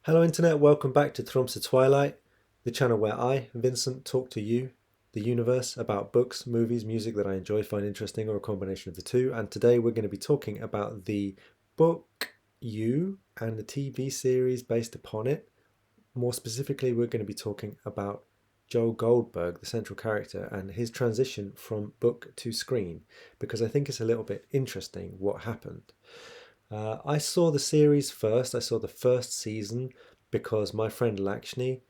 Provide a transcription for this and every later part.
Hello Internet, welcome back to Tromsø Twilight, the channel where I, Vincent, talk to you, the universe, about books, movies, music that I enjoy, find interesting, or a combination of the two. And today we're going to be talking about the book You and the TV series based upon it. More specifically, we're going to be talking about Joe Goldberg, the central character, and his transition from book to screen, because I think it's a little bit interesting what happened. I saw the series first. I saw the first season because my friend Lakshmi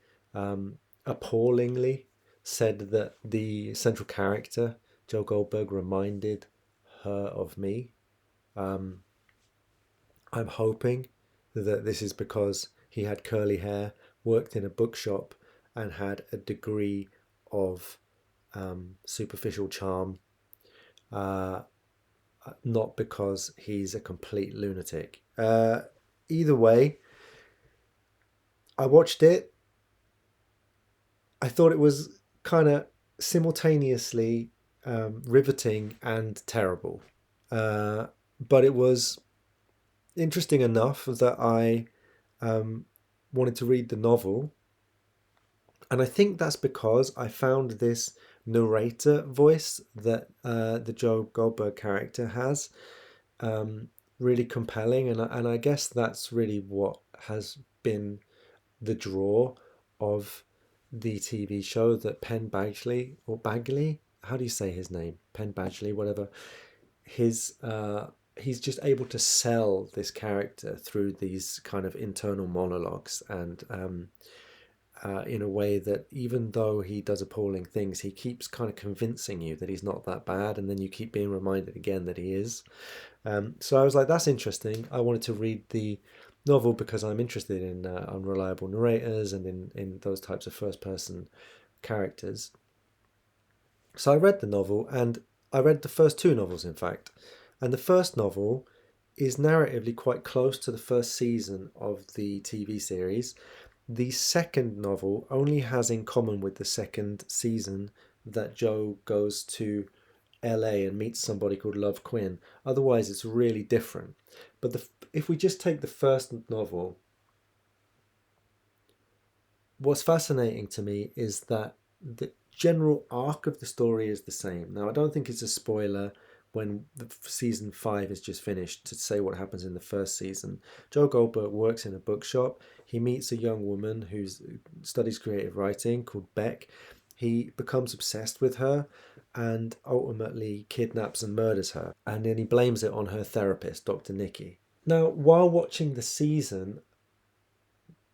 appallingly said that the central character, Joe Goldberg, reminded her of me. Um, I'm hoping that this is because he had curly hair, worked in a bookshop, and had a degree of superficial charm, uh, not because he's a complete lunatic. Either way, I watched it. I thought it was kind of simultaneously riveting and terrible. Uh, but it was interesting enough that I um, wanted to read the novel. And I think that's because I found this narrator voice that the Joe Goldberg character has really compelling. And I guess that's really what has been the draw of the TV show that Penn Badgley or Bagley, how do you say his name? Penn Badgley, whatever. His he's just able to sell this character through these kind of internal monologues and in a way that even though he does appalling things, he keeps kind of convincing you that he's not that bad, and then you keep being reminded again that he is. So I was like, that's interesting. I wanted to read the novel because I'm interested in unreliable narrators and in those types of first person characters. So I read the novel, and I read the first two novels, in fact. And the first novel is narratively quite close to the first season of the TV series. The second novel only has in common with the second season that Joe goes to LA and meets somebody called Love Quinn. Otherwise, it's really different. But if we just take the first novel, what's fascinating to me is that the general arc of the story is the same. Now, I don't think it's a spoiler when the season 5 is just finished to say what happens in the first season. Joe Goldberg works in a bookshop. He meets a young woman who studies creative writing called Beck. He becomes obsessed with her and ultimately kidnaps and murders her. And then he blames it on her therapist, Dr. Nikki. Now, while watching the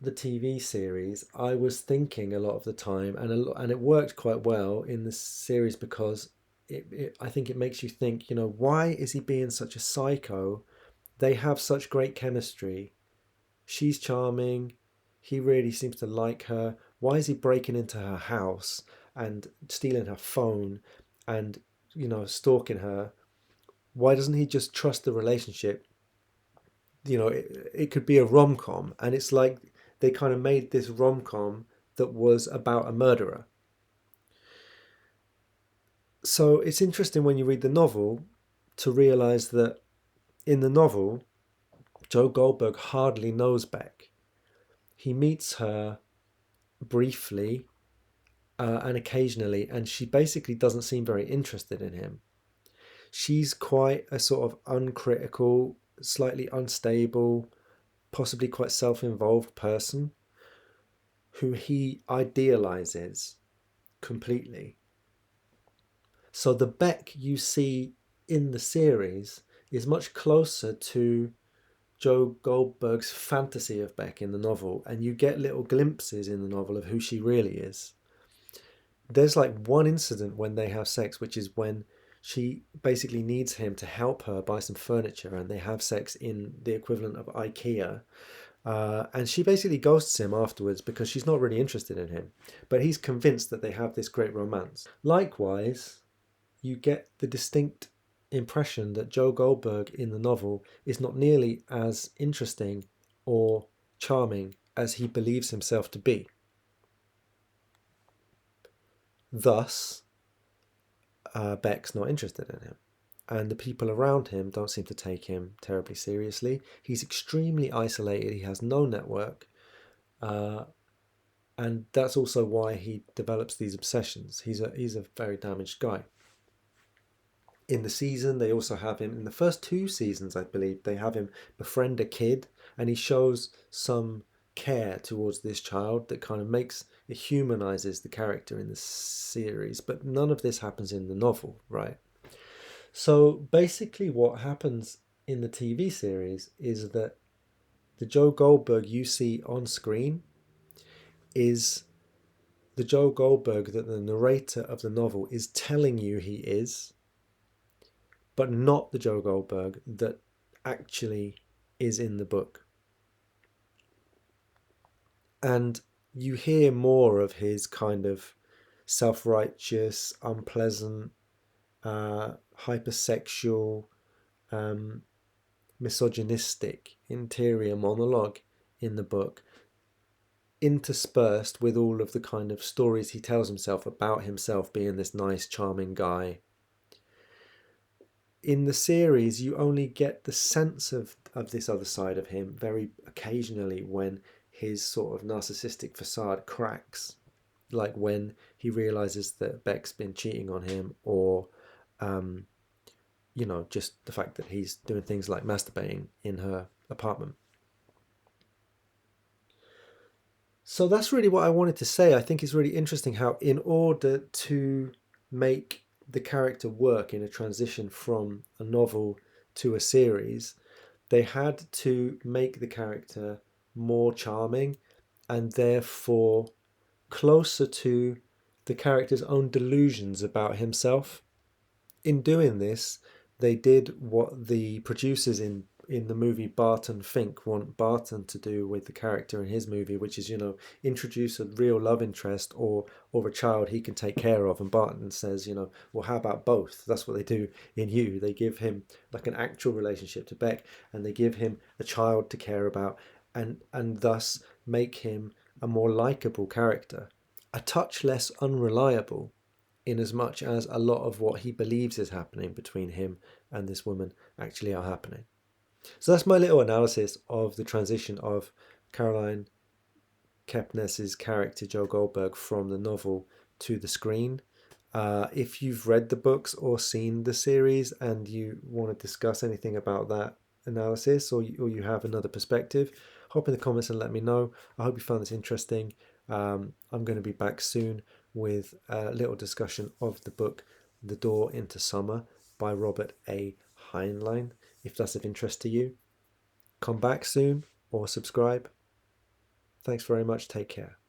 TV series, I was thinking a lot of the time, and it worked quite well in the series because I think it makes you think, why is he being such a psycho? They have such great chemistry. She's charming. He really seems to like her. Why is he breaking into her house and stealing her phone and, stalking her? Why doesn't he just trust the relationship? It could be a rom-com, and it's like they kind of made this rom-com that was about a murderer. So it's interesting when you read the novel to realize that in the novel, Joe Goldberg hardly knows Beck. He meets her briefly and occasionally, and she basically doesn't seem very interested in him. She's quite a sort of uncritical, slightly unstable, possibly quite self-involved person who he idealizes completely. So the Beck you see in the series is much closer to Joe Goldberg's fantasy of Beck in the novel, and you get little glimpses in the novel of who she really is. There's like one incident when they have sex, which is when she basically needs him to help her buy some furniture, and they have sex in the equivalent of IKEA. And she basically ghosts him afterwards because she's not really interested in him. But he's convinced that they have this great romance. Likewise, you get the distinct impression that Joe Goldberg in the novel is not nearly as interesting or charming as he believes himself to be. Thus, Beck's not interested in him. And the people around him don't seem to take him terribly seriously. He's extremely isolated. He has no network. uh, and that's also why he develops these obsessions. He's a very damaged guy. In the season, they also have him in the first two seasons, I believe. They have him befriend a kid, and he shows some care towards this child that kind of makes it humanizes the character in the series. But none of this happens in the novel, right? So basically, what happens in the TV series is that the Joe Goldberg you see on screen is the Joe Goldberg that the narrator of the novel is telling you he is, but not the Joe Goldberg that actually is in the book. And you hear more of his kind of self righteous, unpleasant, hypersexual, um, misogynistic interior monologue in the book, interspersed with all of the kind of stories he tells himself about himself being this nice, charming guy. In the series, you only get the sense of this other side of him very occasionally when his sort of narcissistic facade cracks, like when he realizes that Beck's been cheating on him, or um, just the fact that he's doing things like masturbating in her apartment. So that's really what I wanted to say. I think it's really interesting how, in order to make the character work in a transition from a novel to a series, they had to make the character more charming and therefore closer to the character's own delusions about himself. In doing this, they did what the producers in the movie Barton Fink want Barton to do with the character in his movie, which is, introduce a real love interest or a child he can take care of. And Barton says, well, how about both? That's what they do in You. They give him like an actual relationship to Beck, and they give him a child to care about, and thus make him a more likable character, a touch less unreliable, in as much as a lot of what he believes is happening between him and this woman actually are happening. So that's my little analysis of the transition of Caroline Kepnes's character Joe Goldberg from the novel to the screen. If you've read the books or seen the series and you want to discuss anything about that analysis, or you have another perspective, hop in the comments and let me know. I hope you found this interesting. I'm going to be back soon with a little discussion of the book The Door into Summer by Robert A. Heinlein. If that's of interest to you, come back soon or subscribe. Thanks very much. Take care.